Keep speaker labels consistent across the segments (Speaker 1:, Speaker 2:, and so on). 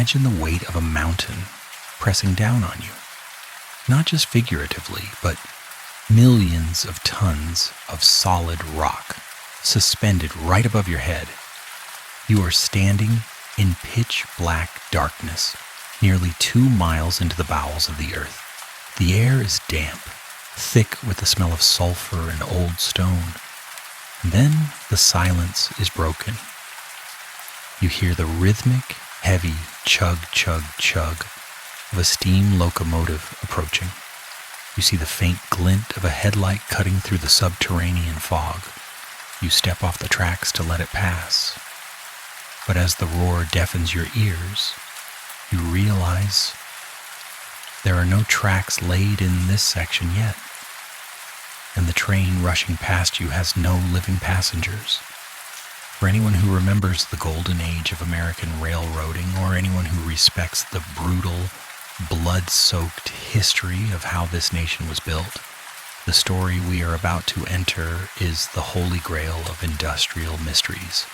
Speaker 1: imagine the weight of a mountain pressing down on you. Not just figuratively, but millions of tons of solid rock suspended right above your head. You are standing in pitch black darkness, nearly 2 miles into the bowels of the earth. The air is damp, thick with the smell of sulfur and old stone. And then the silence is broken. You hear the rhythmic, heavy chug, chug, chug of a steam locomotive approaching. You see the faint glint of a headlight cutting through the subterranean fog. You step off the tracks to let it pass. But as the roar deafens your ears, you realize there are no tracks laid in this section yet, and the train rushing past you has no living passengers. For anyone who remembers the golden age of American railroading, or anyone who respects the brutal, blood-soaked history of how this nation was built, the story we are about to enter is the holy grail of industrial mysteries.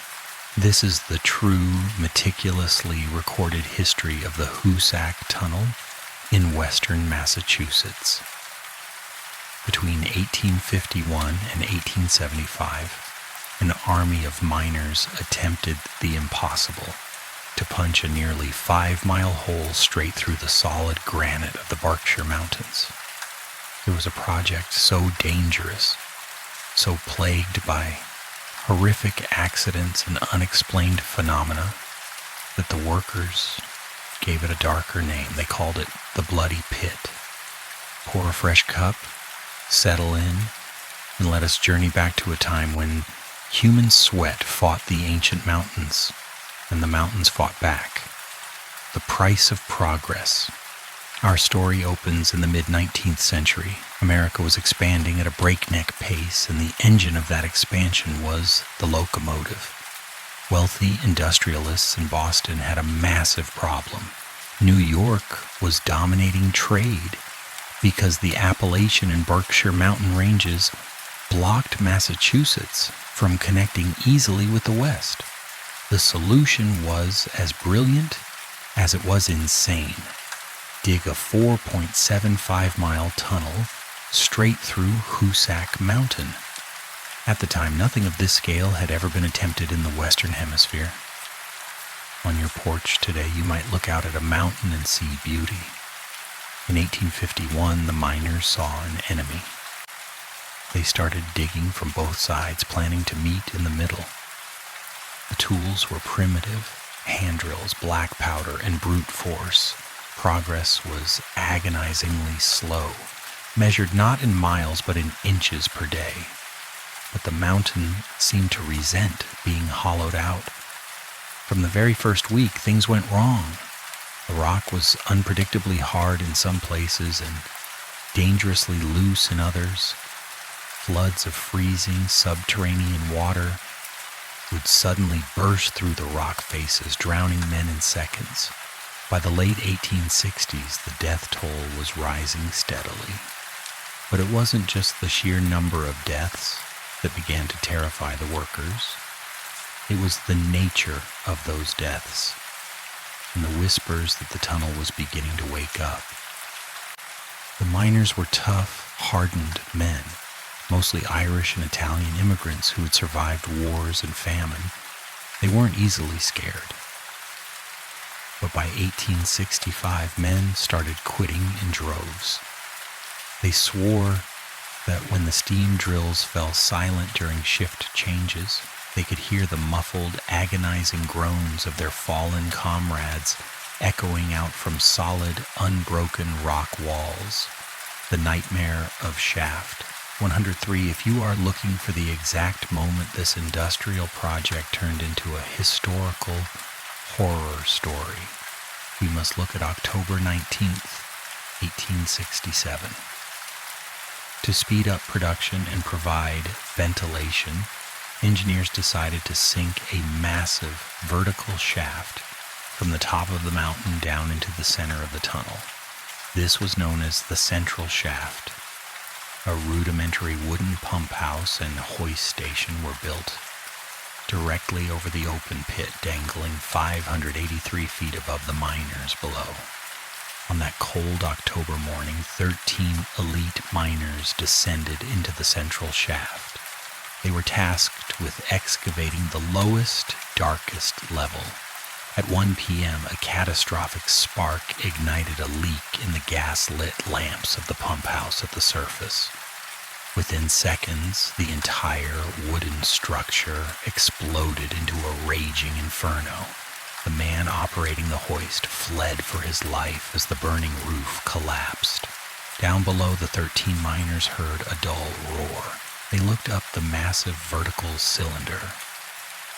Speaker 1: This is the true, meticulously recorded history of the Hoosac Tunnel in western Massachusetts. Between 1851 and 1875, an army of miners attempted the impossible, to punch a nearly 5-mile hole straight through the solid granite of the Berkshire Mountains. It was a project so dangerous, so plagued by horrific accidents and unexplained phenomena, that the workers gave it a darker name. They called it the Bloody Pit. Pour a fresh cup, settle in, and let us journey back to a time when human sweat fought the ancient mountains, and the mountains fought back. The price of progress. Our story opens in the mid-19th century. America was expanding at a breakneck pace, and the engine of that expansion was the locomotive. Wealthy industrialists in Boston had a massive problem. New York was dominating trade because the Appalachian and Berkshire mountain ranges blocked Massachusetts from connecting easily with the West. The solution was as brilliant as it was insane. Dig a 4.75-mile tunnel straight through Hoosac Mountain. At the time, nothing of this scale had ever been attempted in the Western Hemisphere. On your porch today, you might look out at a mountain and see beauty. In 1851, the miners saw an enemy. They started digging from both sides, planning to meet in the middle. The tools were primitive, hand drills, black powder, and brute force. Progress was agonizingly slow, measured not in miles but in inches per day. But the mountain seemed to resent being hollowed out. From the very first week, things went wrong. The rock was unpredictably hard in some places and dangerously loose in others. Floods of freezing subterranean water would suddenly burst through the rock faces, drowning men in seconds. By the late 1860s, the death toll was rising steadily. But it wasn't just the sheer number of deaths that began to terrify the workers. It was the nature of those deaths, and the whispers that the tunnel was beginning to wake up. The miners were tough, hardened men, mostly Irish and Italian immigrants who had survived wars and famine. They weren't easily scared. But by 1865, men started quitting in droves. They swore that when the steam drills fell silent during shift changes, they could hear the muffled, agonizing groans of their fallen comrades echoing out from solid, unbroken rock walls. The nightmare of Shaft. 103, if you are looking for the exact moment this industrial project turned into a historical horror story, we must look at October 19th, 1867. To speed up production and provide ventilation, engineers decided to sink a massive vertical shaft from the top of the mountain down into the center of the tunnel. This was known as the central shaft. A rudimentary wooden pump house and hoist station were built. directly over the open pit, dangling 583 feet above the miners below. On that cold October morning, 13 elite miners descended into the central shaft. They were tasked with excavating the lowest, darkest level. At 1 p.m., a catastrophic spark ignited a leak in the gas-lit lamps of the pump house at the surface. Within seconds, the entire wooden structure exploded into a raging inferno. The man operating the hoist fled for his life as the burning roof collapsed. Down below, the 13 miners heard a dull roar. They looked up the massive vertical cylinder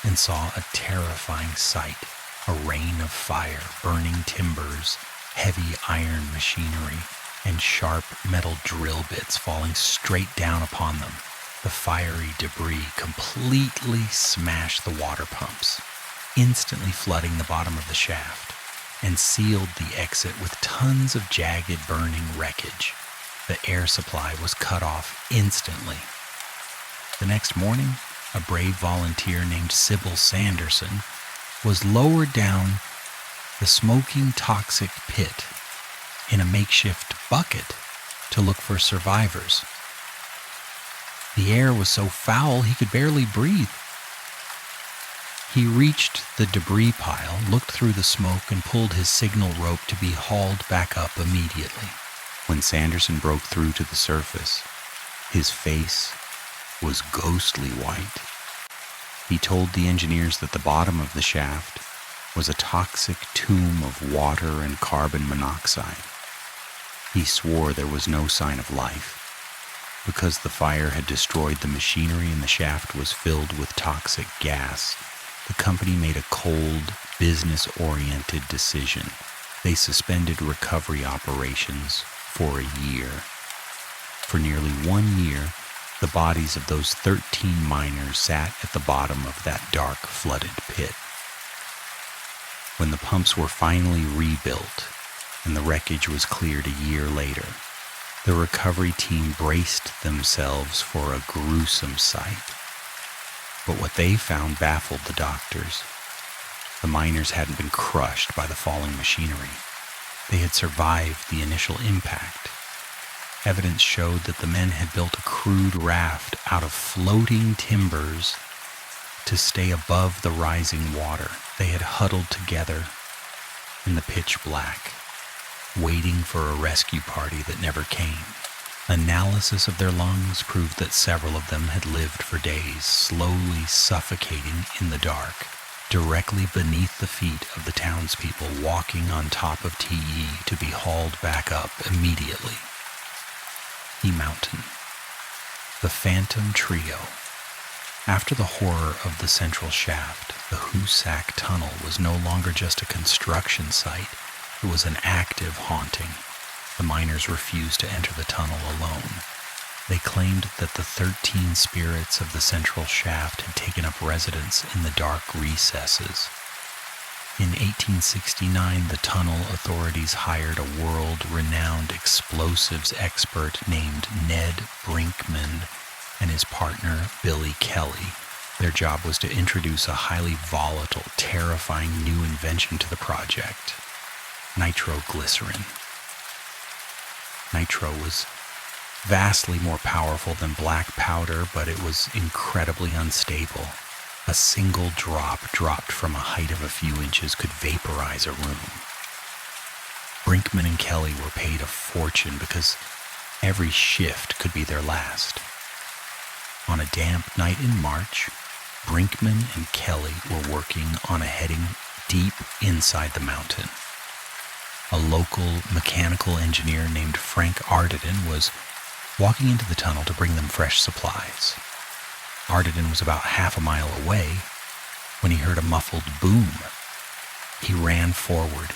Speaker 1: and saw a terrifying sight. A rain of fire, burning timbers, heavy iron machinery, and sharp metal drill bits falling straight down upon them. The fiery debris completely smashed the water pumps, instantly flooding the bottom of the shaft, and sealed the exit with tons of jagged burning wreckage. The air supply was cut off instantly. The next morning, a brave volunteer named Sybil Sanderson was lowered down the smoking toxic pit in a makeshift bucket to look for survivors. The air was so foul he could barely breathe. He reached the debris pile, looked through the smoke, and pulled his signal rope to be hauled back up immediately. When Sanderson broke through to the surface, his face was ghostly white. He told the engineers that the bottom of the shaft was a toxic tomb of water and carbon monoxide. He swore there was no sign of life. Because the fire had destroyed the machinery and the shaft was filled with toxic gas, the company made a cold, business-oriented decision. They suspended recovery operations for a year. For nearly 1 year, the bodies of those 13 miners sat at the bottom of that dark, flooded pit. When the pumps were finally rebuilt and the wreckage was cleared a year later, the recovery team braced themselves for a gruesome sight. But what they found baffled the doctors. The miners hadn't been crushed by the falling machinery. They had survived the initial impact. Evidence showed that the men had built a crude raft out of floating timbers to stay above the rising water. They had huddled together in the pitch black, waiting for a rescue party that never came. Analysis of their lungs proved that several of them had lived for days, slowly suffocating in the dark, directly beneath the feet of the townspeople walking on top of TE to be hauled back up immediately. Mountain. The Phantom Trio. After the horror of the central shaft, the Hoosac tunnel was no longer just a construction site, it was an active haunting. The miners refused to enter the tunnel alone. They claimed that the 13 spirits of the central shaft had taken up residence in the dark recesses. In 1869, the tunnel authorities hired a world-renowned explosives expert named Ned Brinkman and his partner, Billy Kelly. Their job was to introduce a highly volatile, terrifying new invention to the project: nitroglycerin. Nitro was vastly more powerful than black powder, but it was incredibly unstable. A single drop dropped from a height of a few inches could vaporize a room. Brinkman and Kelly were paid a fortune because every shift could be their last. On a damp night in March, Brinkman and Kelly were working on a heading deep inside the mountain. A local mechanical engineer named Frank Ardiden was walking into the tunnel to bring them fresh supplies. Ardiden was about half a mile away when he heard a muffled boom. He ran forward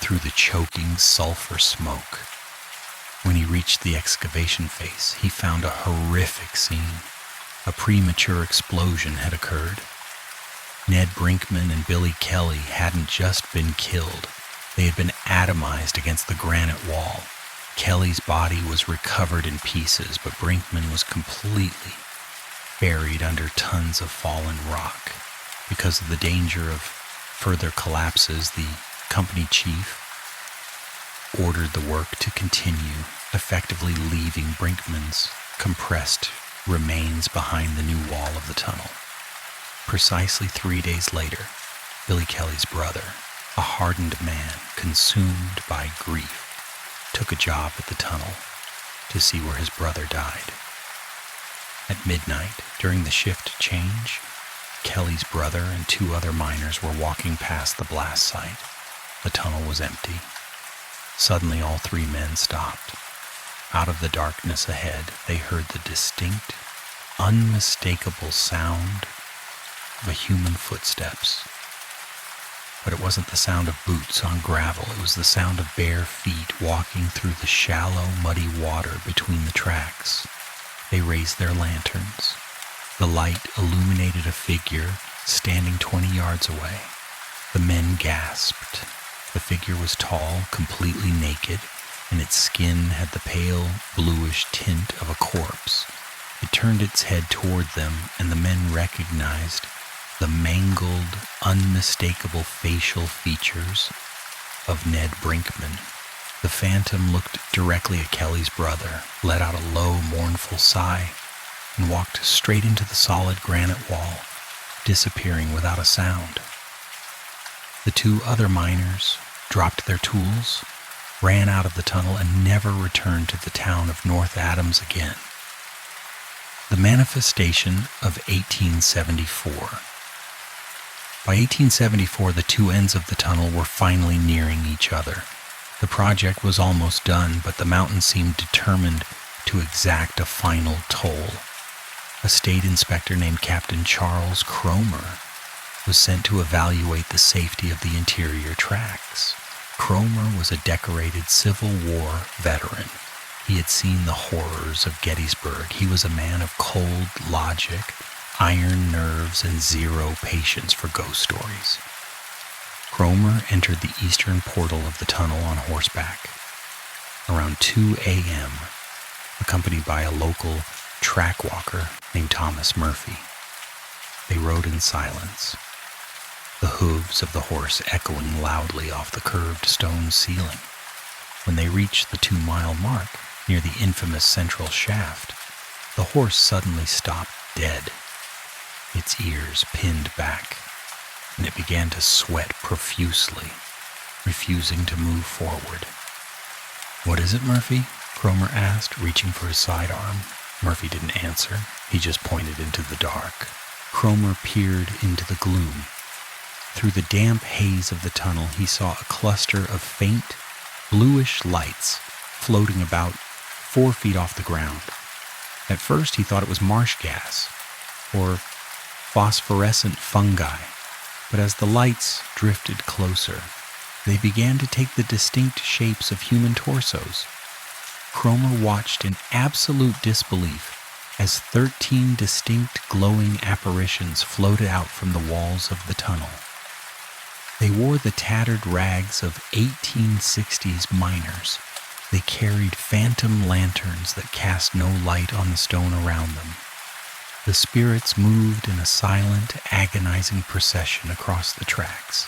Speaker 1: through the choking sulfur smoke. When he reached the excavation face, he found a horrific scene. A premature explosion had occurred. Ned Brinkman and Billy Kelly hadn't just been killed. They had been atomized against the granite wall. Kelly's body was recovered in pieces, but Brinkman was completely buried under tons of fallen rock. Because of the danger of further collapses, the company chief ordered the work to continue, effectively leaving Brinkman's compressed remains behind the new wall of the tunnel. Precisely 3 days later, Billy Kelly's brother, a hardened man consumed by grief, took a job at the tunnel to see where his brother died. At midnight, during the shift change, Kelly's brother and 2 other miners were walking past the blast site. The tunnel was empty. Suddenly, all 3 men stopped. Out of the darkness ahead, they heard the distinct, unmistakable sound of a human footsteps. But it wasn't the sound of boots on gravel. It was the sound of bare feet walking through the shallow, muddy water between the tracks. They raised their lanterns. The light illuminated a figure standing 20 yards away. The men gasped. The figure was tall, completely naked, and its skin had the pale, bluish tint of a corpse. It turned its head toward them, and the men recognized the mangled, unmistakable facial features of Ned Brinkman. The phantom looked directly at Kelly's brother, let out a low, mournful sigh, and walked straight into the solid granite wall, disappearing without a sound. The 2 other miners dropped their tools, ran out of the tunnel, and never returned to the town of North Adams again. The manifestation of 1874. By 1874, the 2 ends of the tunnel were finally nearing each other. The project was almost done, but the mountain seemed determined to exact a final toll. A state inspector named Captain Charles Cromer was sent to evaluate the safety of the interior tracks. Cromer was a decorated Civil War veteran. He had seen the horrors of Gettysburg. He was a man of cold logic, iron nerves, and zero patience for ghost stories. Cromer entered the eastern portal of the tunnel on horseback. Around 2 a.m., accompanied by a local track walker named Thomas Murphy. They rode in silence, the hooves of the horse echoing loudly off the curved stone ceiling. When they reached the 2-mile mark near the infamous central shaft, the horse suddenly stopped dead, its ears pinned back, and it began to sweat profusely, refusing to move forward. "What is it, Murphy?" Cromer asked, reaching for his sidearm. Murphy didn't answer. He just pointed into the dark. Cromer peered into the gloom. Through the damp haze of the tunnel, he saw a cluster of faint, bluish lights floating about 4 feet off the ground. At first, he thought it was marsh gas or phosphorescent fungi, but as the lights drifted closer, they began to take the distinct shapes of human torsos. Cromer watched in absolute disbelief as 13 distinct glowing apparitions floated out from the walls of the tunnel. They wore the tattered rags of 1860s miners. They carried phantom lanterns that cast no light on the stone around them. The spirits moved in a silent, agonizing procession across the tracks,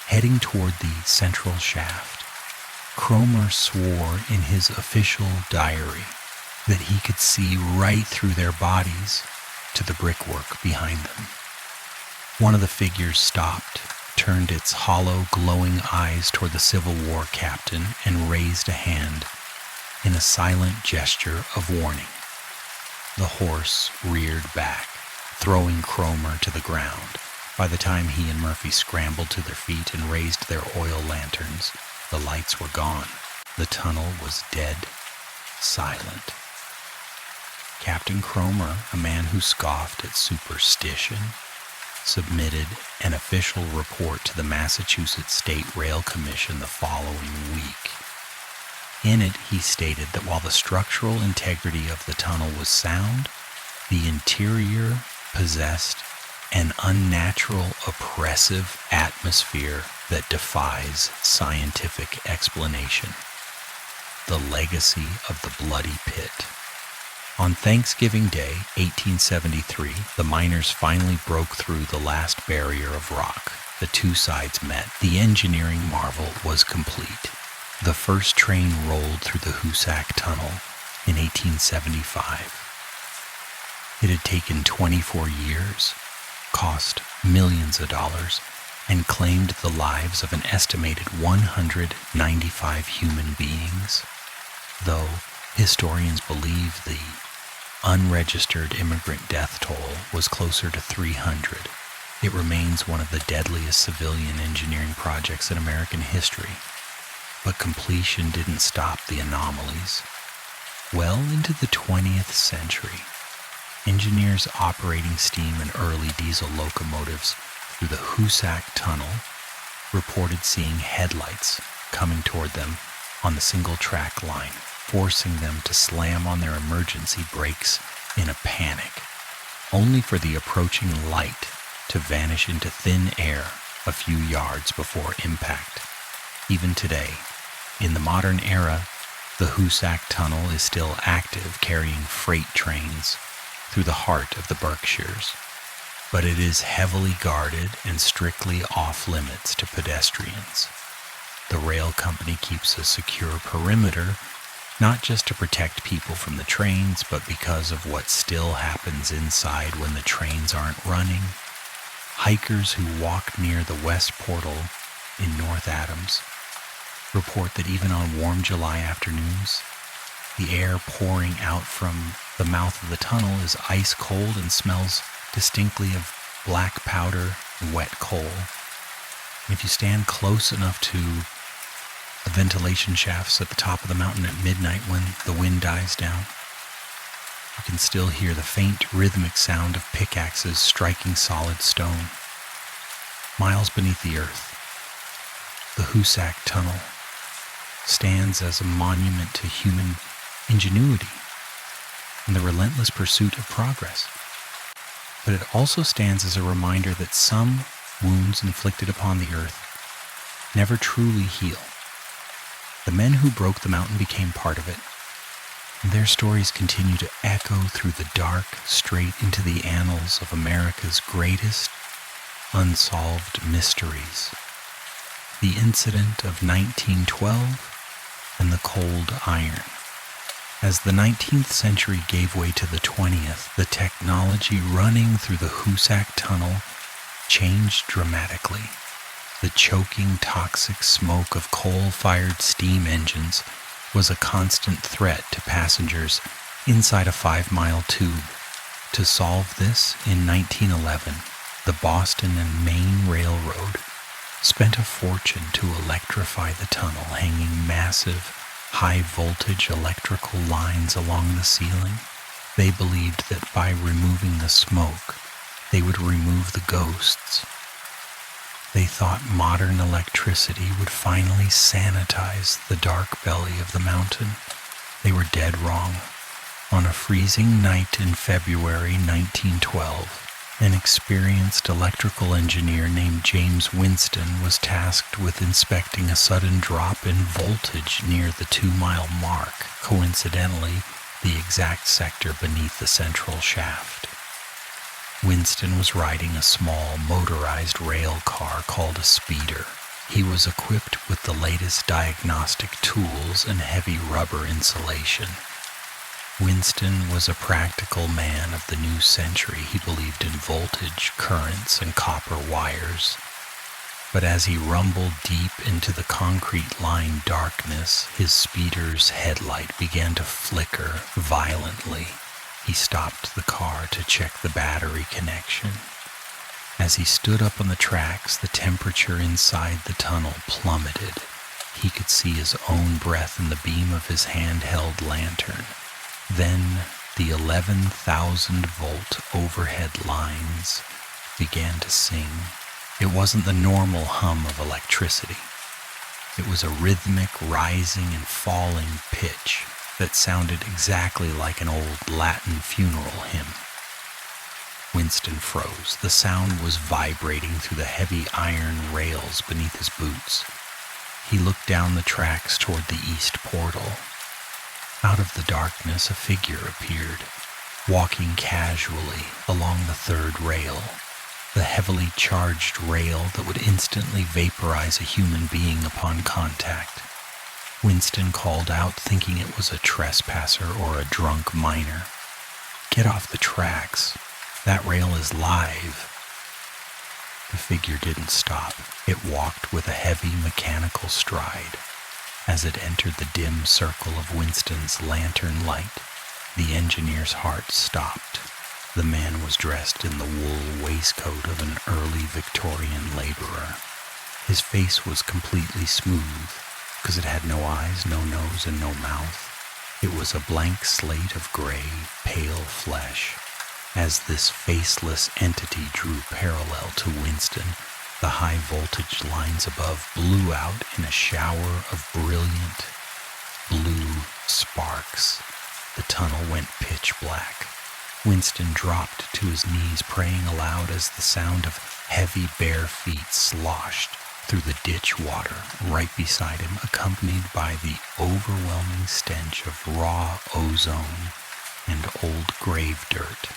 Speaker 1: heading toward the central shaft. Cromer swore in his official diary that he could see right through their bodies to the brickwork behind them. One of the figures stopped, turned its hollow, glowing eyes toward the Civil War captain, and raised a hand in a silent gesture of warning. The horse reared back, throwing Cromer to the ground. By the time he and Murphy scrambled to their feet and raised their oil lanterns, the lights were gone. The tunnel was dead, silent. Captain Cromer, a man who scoffed at superstition, submitted an official report to the Massachusetts State Rail Commission the following week. In it, he stated that while the structural integrity of the tunnel was sound, the interior possessed an unnatural, oppressive atmosphere that defies scientific explanation. The legacy of the bloody pit. On Thanksgiving Day, 1873, the miners finally broke through the last barrier of rock. The two sides met. The engineering marvel was complete. The first train rolled through the Hoosac Tunnel in 1875. It had taken 24 years, cost millions of dollars, and claimed the lives of an estimated 195 human beings, though historians believe the unregistered immigrant death toll was closer to 300. It remains one of the deadliest civilian engineering projects in American history, but completion didn't stop the anomalies. Well into the 20th century, engineers operating steam and early diesel locomotives through the Hoosac Tunnel reported seeing headlights coming toward them on the single-track line, forcing them to slam on their emergency brakes in a panic, only for the approaching light to vanish into thin air a few yards before impact. Even today, in the modern era, the Hoosac Tunnel is still active, carrying freight trains through the heart of the Berkshires, but it is heavily guarded and strictly off-limits to pedestrians. The rail company keeps a secure perimeter, not just to protect people from the trains, but because of what still happens inside when the trains aren't running. Hikers who walk near the West Portal in North Adams report that even on warm July afternoons, the air pouring out from the mouth of the tunnel is ice cold and smells distinctly of black powder and wet coal. And if you stand close enough to the ventilation shafts at the top of the mountain at midnight when the wind dies down, you can still hear the faint rhythmic sound of pickaxes striking solid stone. Miles beneath the earth, the Hoosac Tunnel stands as a monument to human ingenuity and the relentless pursuit of progress. But it also stands as a reminder that some wounds inflicted upon the earth never truly heal. The men who broke the mountain became part of it, and their stories continue to echo through the dark, straight into the annals of America's greatest unsolved mysteries. The incident of 1912 and the cold iron. As the 19th century gave way to the 20th, the technology running through the Hoosac Tunnel changed dramatically. The choking, toxic smoke of coal-fired steam engines was a constant threat to passengers inside a 5-mile tube. To solve this, in 1911, the Boston and Maine Railroad spent a fortune to electrify the tunnel, hanging massive, high-voltage electrical lines along the ceiling. They believed that by removing the smoke, they would remove the ghosts. They thought modern electricity would finally sanitize the dark belly of the mountain. They were dead wrong. On a freezing night in February 1912, an experienced electrical engineer named James Winston was tasked with inspecting a sudden drop in voltage near the 2-mile mark, coincidentally, the exact sector beneath the central shaft. Winston was riding a small motorized rail car called a speeder. He was equipped with the latest diagnostic tools and heavy rubber insulation. Winston was a practical man of the new century. He believed in voltage, currents, and copper wires. But as he rumbled deep into the concrete-lined darkness, his speeder's headlight began to flicker violently. He stopped the car to check the battery connection. As he stood up on the tracks, the temperature inside the tunnel plummeted. He could see his own breath in the beam of his handheld lantern. Then the 11,000-volt overhead lines began to sing. It wasn't the normal hum of electricity. It was a rhythmic rising and falling pitch that sounded exactly like an old Latin funeral hymn. Winston froze. The sound was vibrating through the heavy iron rails beneath his boots. He looked down the tracks toward the east portal. Out of the darkness, a figure appeared, walking casually along the third rail, the heavily charged rail that would instantly vaporize a human being upon contact. Winston called out, thinking it was a trespasser or a drunk miner. "Get off the tracks. That rail is live." The figure didn't stop. It walked with a heavy mechanical stride. As it entered the dim circle of Winston's lantern light, the engineer's heart stopped. The man was dressed in the wool waistcoat of an early Victorian laborer. His face was completely smooth, because it had no eyes, no nose, and no mouth. It was a blank slate of gray, pale flesh. As this faceless entity drew parallel to Winston, the high-voltage lines above blew out in a shower of brilliant blue sparks. The tunnel went pitch black. Winston dropped to his knees, praying aloud as the sound of heavy bare feet sloshed through the ditch water right beside him, accompanied by the overwhelming stench of raw ozone and old grave dirt.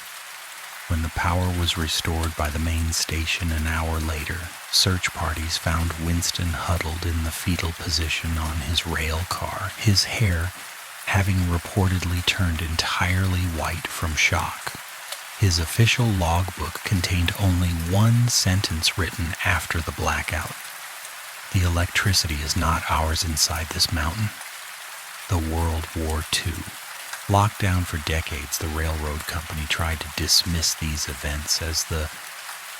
Speaker 1: When the power was restored by the main station an hour later, search parties found Winston huddled in the fetal position on his rail car, his hair having reportedly turned entirely white from shock. His official logbook contained only one sentence written after the blackout: "The electricity is not ours inside this mountain." The World War II. Locked down for decades, the railroad company tried to dismiss these events as the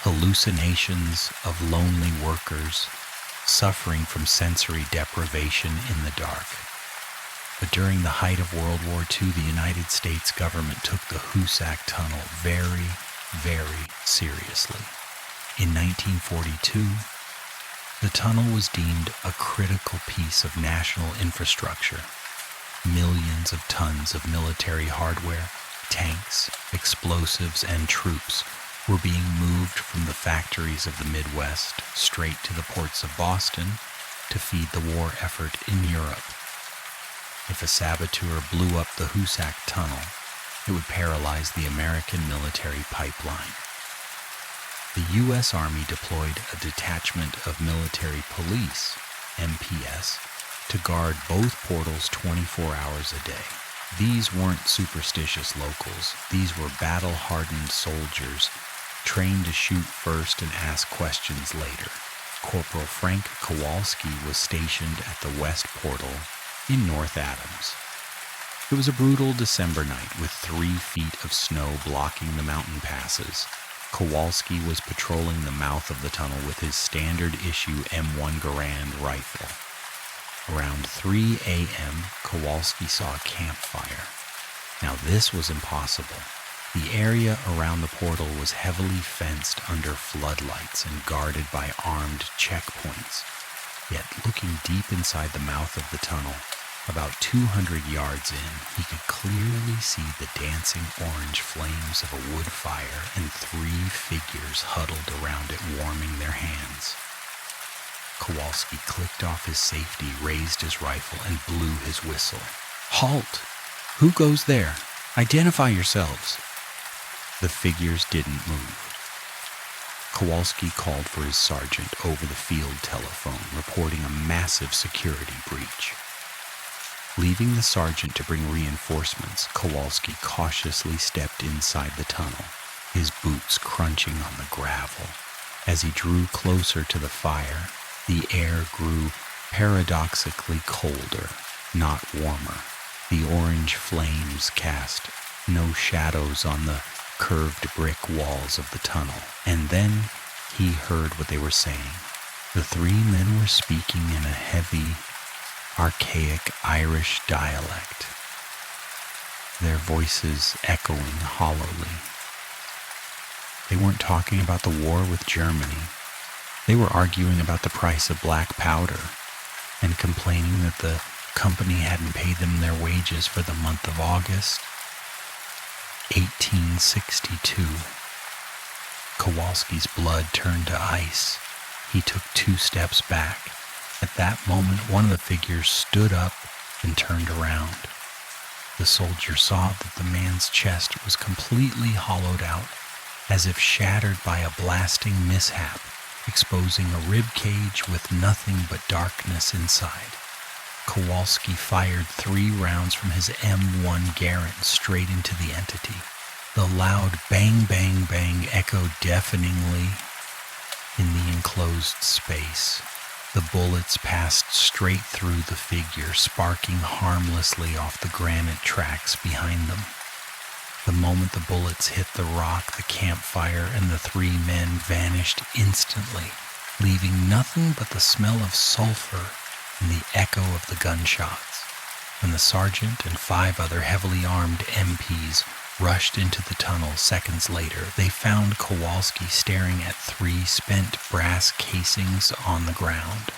Speaker 1: hallucinations of lonely workers suffering from sensory deprivation in the dark. But during the height of World War II, the United States government took the Hoosac Tunnel very, very seriously. In 1942, the tunnel was deemed a critical piece of national infrastructure. Millions of tons of military hardware, tanks, explosives, and troops were being moved from the factories of the Midwest straight to the ports of Boston to feed the war effort in Europe. If a saboteur blew up the Hoosac Tunnel, it would paralyze the American military pipeline. The U.S. Army deployed a detachment of military police, MPS, to guard both portals 24 hours a day. These weren't superstitious locals. These were battle-hardened soldiers trained to shoot first and ask questions later. Corporal Frank Kowalski was stationed at the West Portal in North Adams. It was a brutal December night with 3 feet of snow blocking the mountain passes. Kowalski was patrolling the mouth of the tunnel with his standard-issue M1 Garand rifle. Around 3 a.m., Kowalski saw a campfire. Now this was impossible. The area around the portal was heavily fenced under floodlights and guarded by armed checkpoints. Yet looking deep inside the mouth of the tunnel, about 200 yards in, he could clearly see the dancing orange flames of a wood fire and 3 figures huddled around it, warming their hands. Kowalski clicked off his safety, raised his rifle, and blew his whistle. "Halt! Who goes there? Identify yourselves!" The figures didn't move. Kowalski called for his sergeant over the field telephone, reporting a massive security breach. Leaving the sergeant to bring reinforcements, Kowalski cautiously stepped inside the tunnel, his boots crunching on the gravel. As he drew closer to the fire, the air grew paradoxically colder, not warmer. The orange flames cast no shadows on the curved brick walls of the tunnel. And then he heard what they were saying. The 3 men were speaking in a heavy, archaic Irish dialect, their voices echoing hollowly. They weren't talking about the war with Germany. They were arguing about the price of black powder and complaining that the company hadn't paid them their wages for the month of August 1862. Kowalski's blood turned to ice. He took 2 steps back. At that moment, one of the figures stood up and turned around. The soldier saw that the man's chest was completely hollowed out, as if shattered by a blasting mishap, exposing a rib cage with nothing but darkness inside. Kowalski fired 3 rounds from his M1 Garand straight into the entity. The loud bang, bang, bang echoed deafeningly in the enclosed space. The bullets passed straight through the figure, sparking harmlessly off the granite tracks behind them. The moment the bullets hit the rock, the campfire, and the 3 men vanished instantly, leaving nothing but the smell of sulfur and the echo of the gunshots. When the sergeant and 5 other heavily armed MPs rushed into the tunnel seconds later, they found Kowalski staring at 3 spent brass casings on the ground.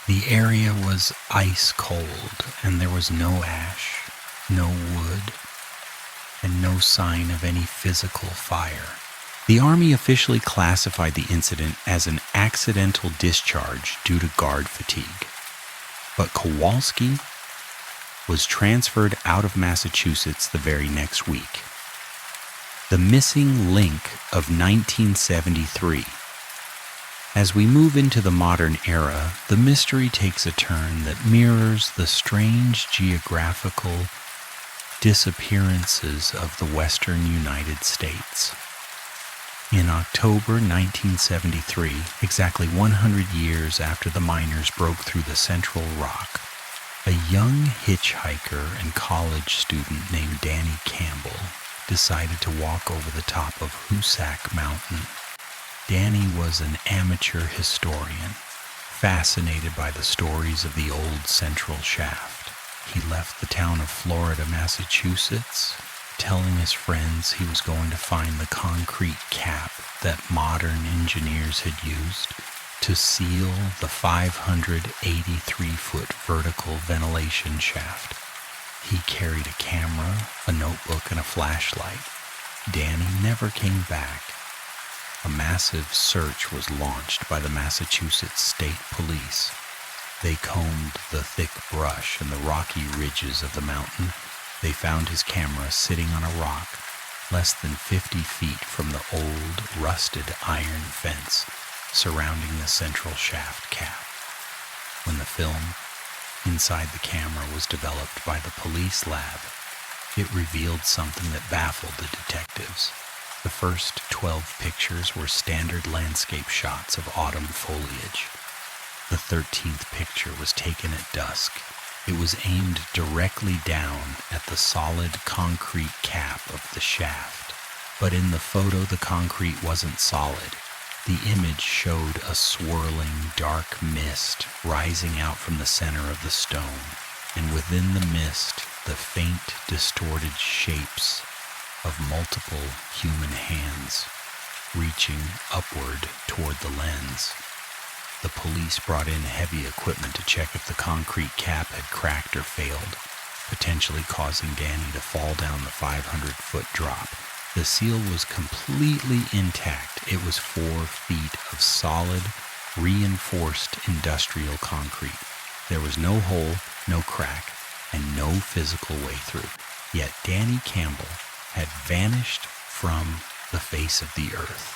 Speaker 1: The area was ice cold, and there was no ash, no wood, and no sign of any physical fire. The Army officially classified the incident as an accidental discharge due to guard fatigue. But Kowalski was transferred out of Massachusetts the very next week. The missing link of 1973. As we move into the modern era, the mystery takes a turn that mirrors the strange geographical disappearances of the western United States. In October 1973, exactly 100 years after the miners broke through the Central Rock, a young hitchhiker and college student named Danny Campbell decided to walk over the top of Hoosac Mountain. Danny was an amateur historian, fascinated by the stories of the old Central Shaft. He left the town of Florida, Massachusetts, telling his friends he was going to find the concrete cap that modern engineers had used to seal the 583-foot vertical ventilation shaft. He carried a camera, a notebook, and a flashlight. Danny never came back. A massive search was launched by the Massachusetts State Police. They combed the thick brush and the rocky ridges of the mountain. They found his camera sitting on a rock, less than 50 feet from the old, rusted iron fence surrounding the central shaft cap. When the film inside the camera was developed by the police lab, it revealed something that baffled the detectives. The first 12 pictures were standard landscape shots of autumn foliage. The 13th picture was taken at dusk. It was aimed directly down at the solid concrete cap of the shaft. But in the photo, the concrete wasn't solid. The image showed a swirling, dark mist rising out from the center of the stone, and within the mist, the faint, distorted shapes of multiple human hands reaching upward toward the lens. The police brought in heavy equipment to check if the concrete cap had cracked or failed, potentially causing Danny to fall down the 500-foot drop. The seal was completely intact. It was 4 feet of solid, reinforced industrial concrete. There was no hole, no crack, and no physical way through. Yet Danny Campbell had vanished from the face of the earth,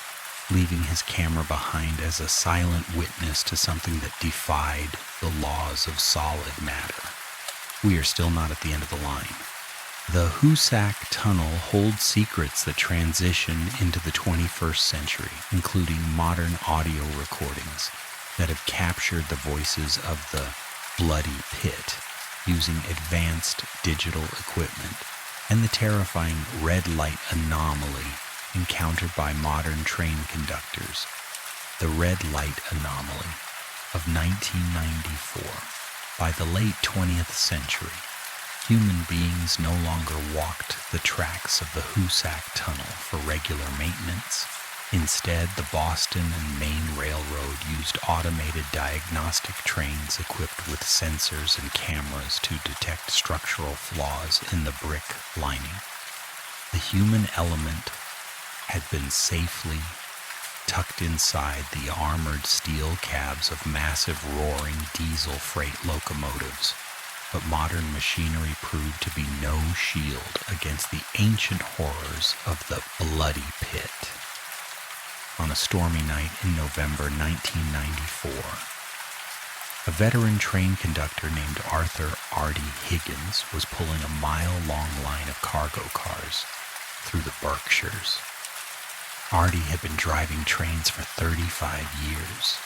Speaker 1: leaving his camera behind as a silent witness to something that defied the laws of solid matter. We are still not at the end of the line. The Hoosac Tunnel holds secrets that transition into the 21st century, including modern audio recordings that have captured the voices of the bloody pit using advanced digital equipment, and the terrifying red light anomaly encountered by modern train conductors. The red light anomaly of 1994. By the late 20th century, human beings no longer walked the tracks of the Hoosac Tunnel for regular maintenance. Instead, the Boston and Maine Railroad used automated diagnostic trains equipped with sensors and cameras to detect structural flaws in the brick lining. The human element had been safely tucked inside the armored steel cabs of massive roaring diesel freight locomotives. but modern machinery proved to be no shield against the ancient horrors of the bloody pit. On a stormy night in November 1994, a veteran train conductor named Arthur "Artie" Higgins was pulling a mile-long line of cargo cars through the Berkshires. Artie had been driving trains for 35 years.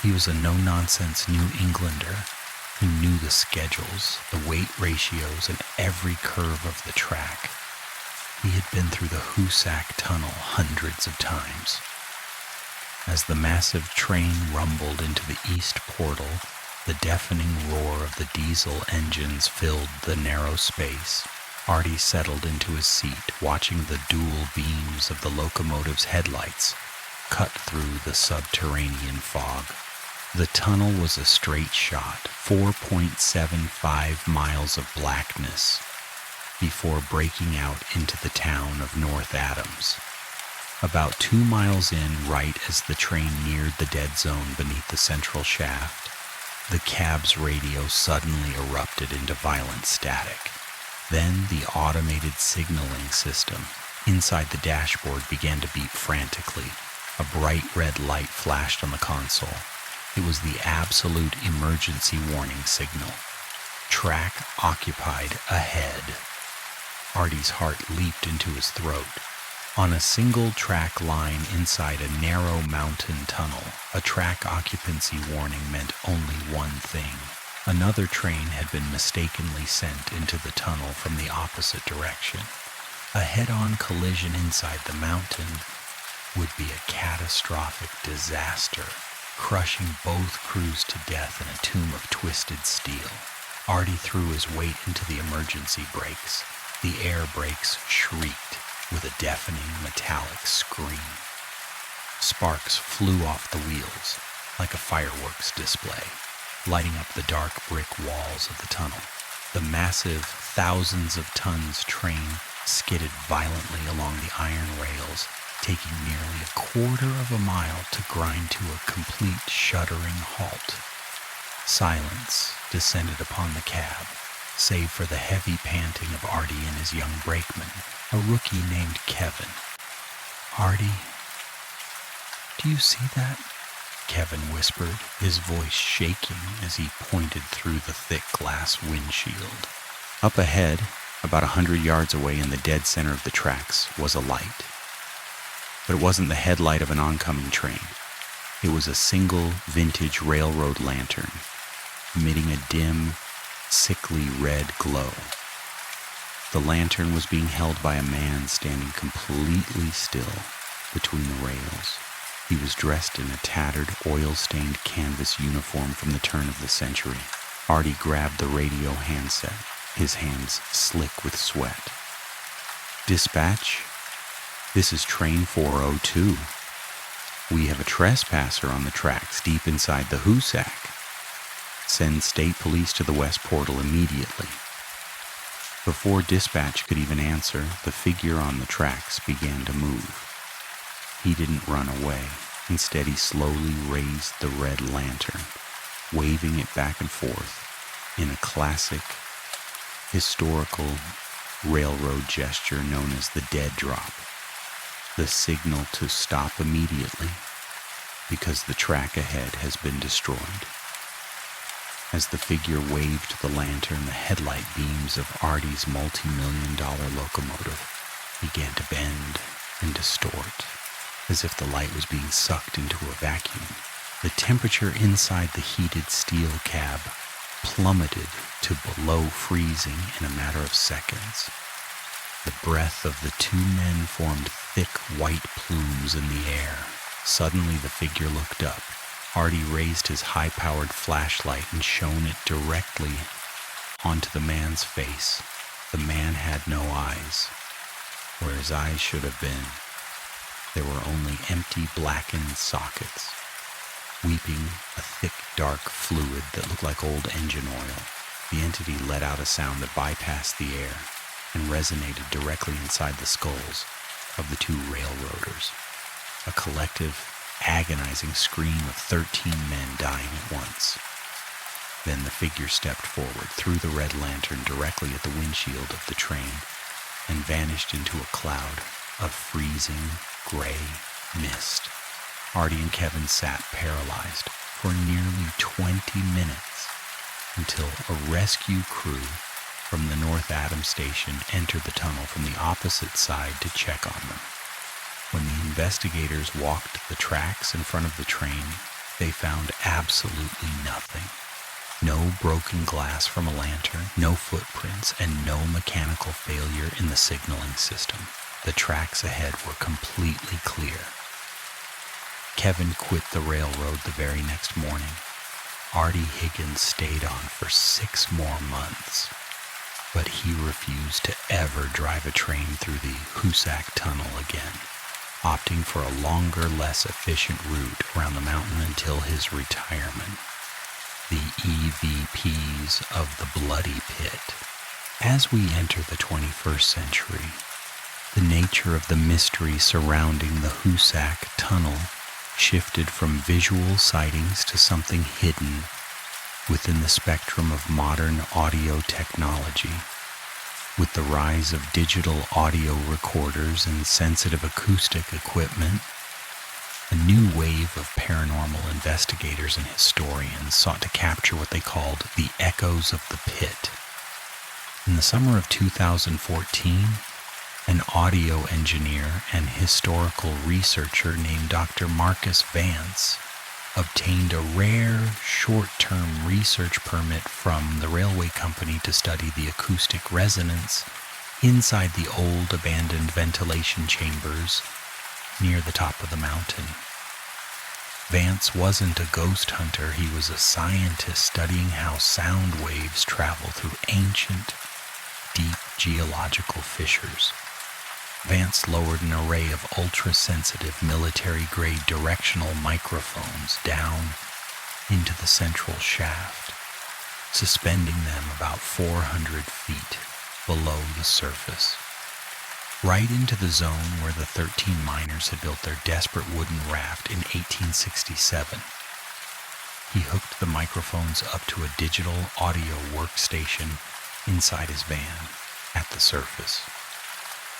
Speaker 1: He was a no-nonsense New Englander who knew the schedules, the weight ratios, and every curve of the track. He had been through the Hoosac tunnel hundreds of times. As the massive train rumbled into the east portal, the deafening roar of the diesel engines filled the narrow space. Artie settled into his seat, watching the dual beams of the locomotive's headlights cut through the subterranean fog. The tunnel was a straight shot, 4.75 miles of blackness, before breaking out into the town of North Adams. About 2 miles in, right as the train neared the dead zone beneath the central shaft, the cab's radio suddenly erupted into violent static. Then the automated signaling system inside the dashboard began to beep frantically. A bright red light flashed on the console. It was the absolute emergency warning signal. Track occupied ahead. Artie's heart leaped into his throat. On a single track line inside a narrow mountain tunnel, a track occupancy warning meant only one thing. Another train had been mistakenly sent into the tunnel from the opposite direction. A head-on collision inside the mountain would be a catastrophic disaster, crushing both crews to death in a tomb of twisted steel. Artie threw his weight into the emergency brakes. The air brakes shrieked with a deafening metallic scream. Sparks flew off the wheels like a fireworks display, lighting up the dark brick walls of the tunnel. The massive, thousands of tons train skidded violently along the iron rails, taking nearly a quarter of a mile to grind to a complete shuddering halt. Silence descended upon the cab, save for the heavy panting of Artie and his young brakeman, a rookie named Kevin. "Artie, do you see that?" Kevin whispered, his voice shaking as he pointed through the thick glass windshield. Up ahead, about 100 yards away in the dead center of the tracks, was a light. But it wasn't the headlight of an oncoming train. It was a single vintage railroad lantern, emitting a dim, sickly red glow. The lantern was being held by a man standing completely still between the rails. He was dressed in a tattered, oil-stained canvas uniform from the turn of the century. Artie grabbed the radio handset, his hands slick with sweat. "Dispatch, this is train 402. We have a trespasser on the tracks deep inside the Hoosac. Send state police to the west portal immediately." Before dispatch could even answer, the figure on the tracks began to move. He didn't run away. Instead, he slowly raised the red lantern, waving it back and forth in a classic, historical railroad gesture known as the dead drop, the signal to stop immediately because the track ahead has been destroyed. As the figure waved the lantern, the headlight beams of Artie's multi-million-dollar locomotive began to bend and distort, as if the light was being sucked into a vacuum. The temperature inside the heated steel cab plummeted to below freezing in a matter of seconds. The breath of the two men formed thick white plumes in the air. Suddenly the figure looked up. Artie raised his high-powered flashlight and shone it directly onto the man's face. The man had no eyes, where his eyes should have been. There were only empty, blackened sockets, weeping a thick, dark fluid that looked like old engine oil. The entity let out a sound that bypassed the air and resonated directly inside the skulls of the two railroaders. A collective, agonizing scream of 13 men dying at once. Then the figure stepped forward, threw the red lantern directly at the windshield of the train, and vanished into a cloud of freezing, gray mist. Artie and Kevin sat paralyzed for nearly 20 minutes until a rescue crew from the North Adams station entered the tunnel from the opposite side to check on them. When the investigators walked the tracks in front of the train, they found absolutely nothing. No broken glass from a lantern, no footprints, and no mechanical failure in the signaling system. The tracks ahead were completely clear. Kevin quit the railroad the very next morning. Artie Higgins stayed on for 6 more months, but he refused to ever drive a train through the Hoosac Tunnel again, opting for a longer, less efficient route around the mountain until his retirement. The EVPs of the Bloody Pit. As we enter the 21st century, the nature of the mystery surrounding the Hoosac Tunnel shifted from visual sightings to something hidden within the spectrum of modern audio technology. With the rise of digital audio recorders and sensitive acoustic equipment, a new wave of paranormal investigators and historians sought to capture what they called the echoes of the pit. In the summer of 2014, an audio engineer and historical researcher named Dr. Marcus Vance obtained a rare short-term research permit from the railway company to study the acoustic resonance inside the old abandoned ventilation chambers near the top of the mountain. Vance wasn't a ghost hunter, he was a scientist studying how sound waves travel through ancient, deep geological fissures. Vance lowered an array of ultra-sensitive military-grade directional microphones down into the central shaft, suspending them about 400 feet below the surface, right into the zone where the 13 miners had built their desperate wooden raft in 1867. He hooked the microphones up to a digital audio workstation inside his van at the surface.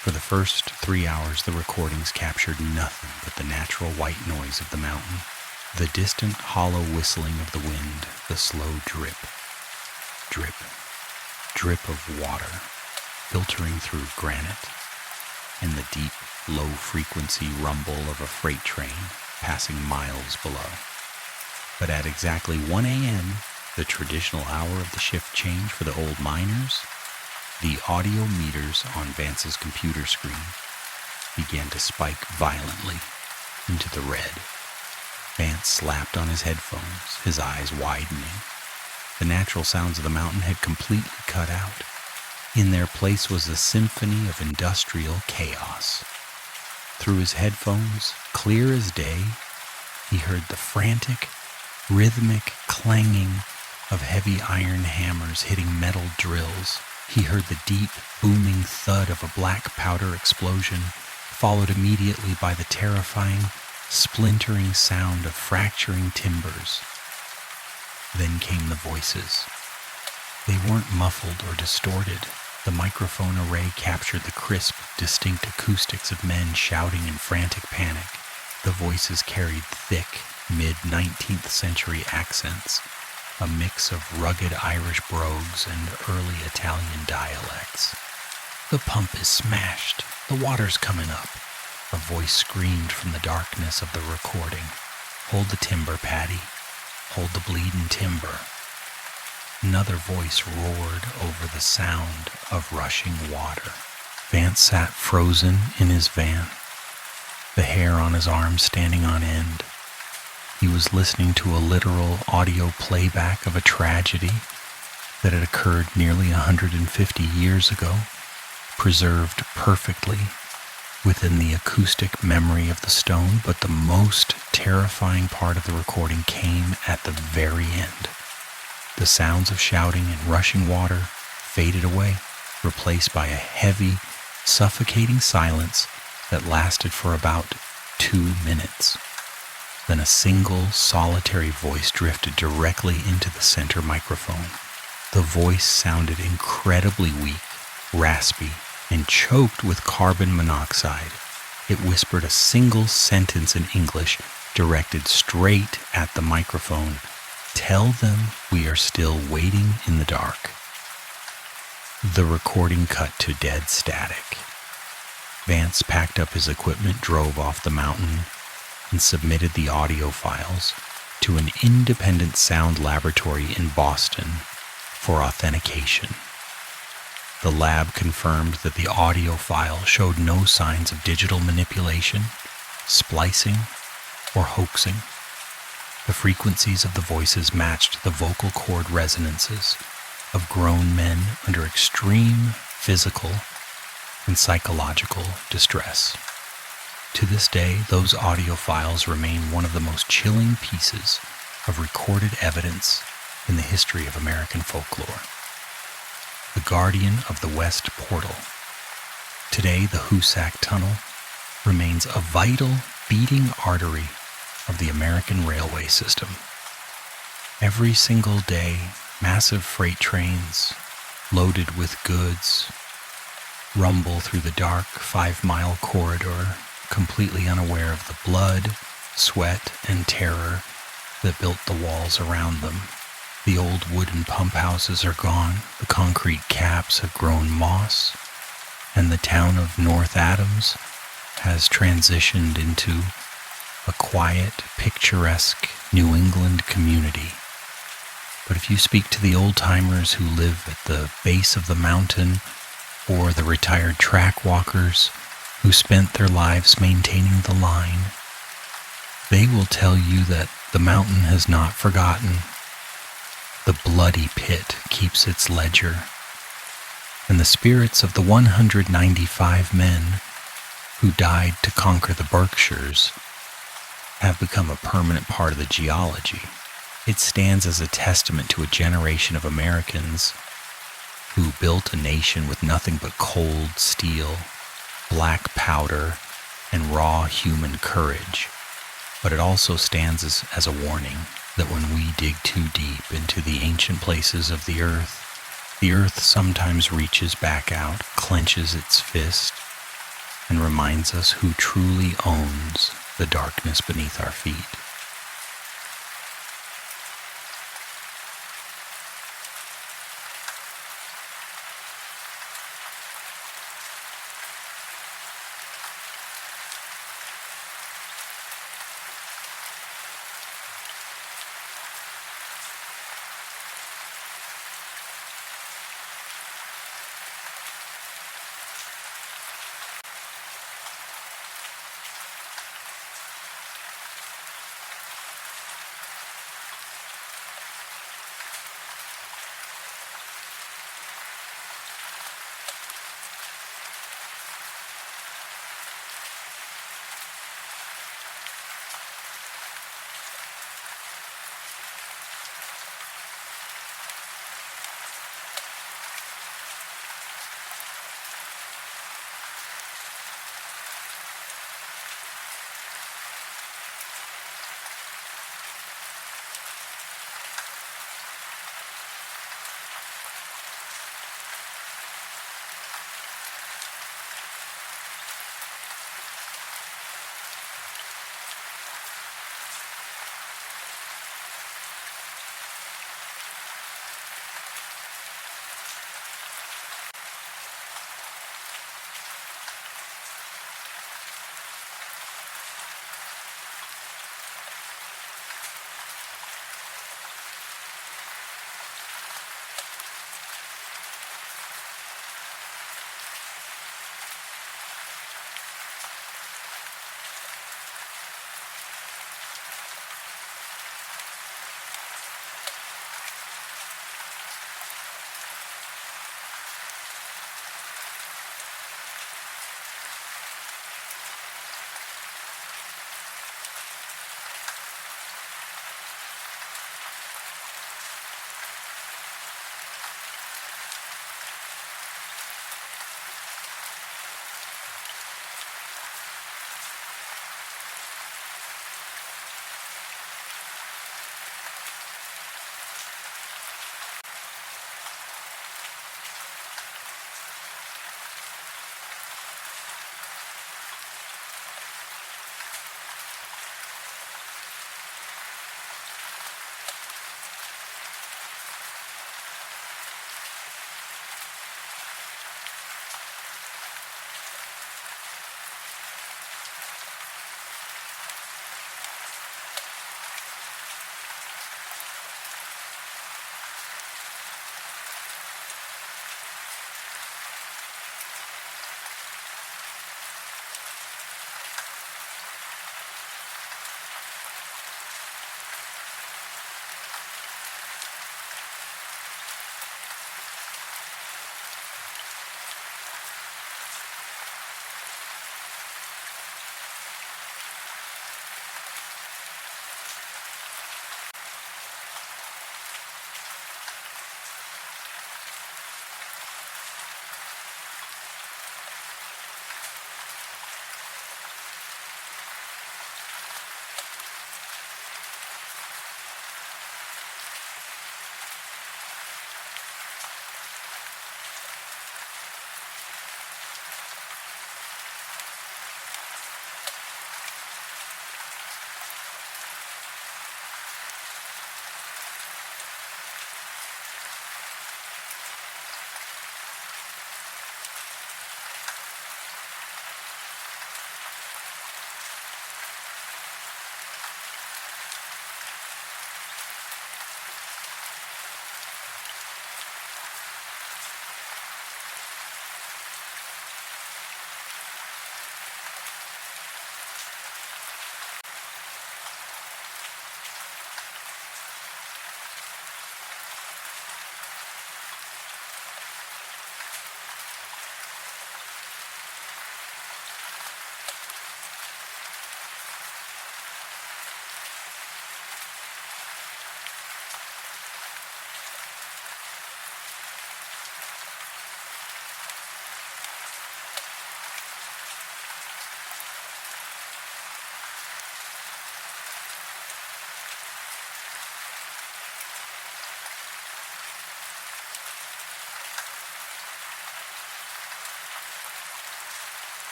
Speaker 1: For the first 3 hours, the recordings captured nothing but the natural white noise of the mountain, the distant hollow whistling of the wind, the slow drip, drip, drip of water filtering through granite, and the deep, low-frequency rumble of a freight train passing miles below. But at exactly 1 a.m., the traditional hour of the shift change for the old miners, the audio meters on Vance's computer screen began to spike violently into the red. Vance slapped on his headphones, his eyes widening. The natural sounds of the mountain had completely cut out. In their place was a symphony of industrial chaos. Through his headphones, clear as day, he heard the frantic, rhythmic clanging of heavy iron hammers hitting metal drills. He heard the deep, booming thud of a black powder explosion, followed immediately by the terrifying, splintering sound of fracturing timbers. Then came the voices. They weren't muffled or distorted. The microphone array captured the crisp, distinct acoustics of men shouting in frantic panic. The voices carried thick, mid-19th century accents, a mix of rugged Irish brogues and early Italian dialects. "The pump is smashed. The water's coming up," a voice screamed from the darkness of the recording. "Hold the timber, Patty. Hold the bleedin' timber." Another voice roared over the sound of rushing water. Vance sat frozen in his van, the hair on his arms standing on end. He was listening to a literal audio playback of a tragedy that had occurred nearly 150 years ago, preserved perfectly within the acoustic memory of the stone, but the most terrifying part of the recording came at the very end. The sounds of shouting and rushing water faded away, replaced by a heavy, suffocating silence that lasted for about 2 minutes. Then a single, solitary voice drifted directly into the center microphone. The voice sounded incredibly weak, raspy, and choked with carbon monoxide. It whispered a single sentence in English directed straight at the microphone. "Tell them we are still waiting in the dark." The recording cut to dead static. Vance packed up his equipment, drove off the mountain, and submitted the audio files to an independent sound laboratory in Boston for authentication. The lab confirmed that the audio file showed no signs of digital manipulation, splicing, or hoaxing. The frequencies of the voices matched the vocal cord resonances of grown men under extreme physical and psychological distress. To this day, those audio files remain one of the most chilling pieces of recorded evidence in the history of American folklore. The guardian of the West Portal. Today, the Hoosac Tunnel remains a vital, beating artery of the American railway system. Every single day, massive freight trains, loaded with goods, rumble through the dark 5-mile corridor, completely unaware of the blood, sweat, and terror that built the walls around them. The old wooden pump houses are gone, the concrete caps have grown moss, and the town of North Adams has transitioned into a quiet, picturesque New England community. But if you speak to the old-timers who live at the base of the mountain, or the retired track walkers who spent their lives maintaining the line, they will tell you that the mountain has not forgotten. The bloody pit keeps its ledger, and the spirits of the 195 men who died to conquer the Berkshires have become a permanent part of the geology. It stands as a testament to a generation of Americans who built a nation with nothing but cold steel, black powder, and raw human courage. But it also stands as a warning that when we dig too deep into the ancient places of the earth sometimes reaches back out, clenches its fist, and reminds us who truly owns the darkness beneath our feet.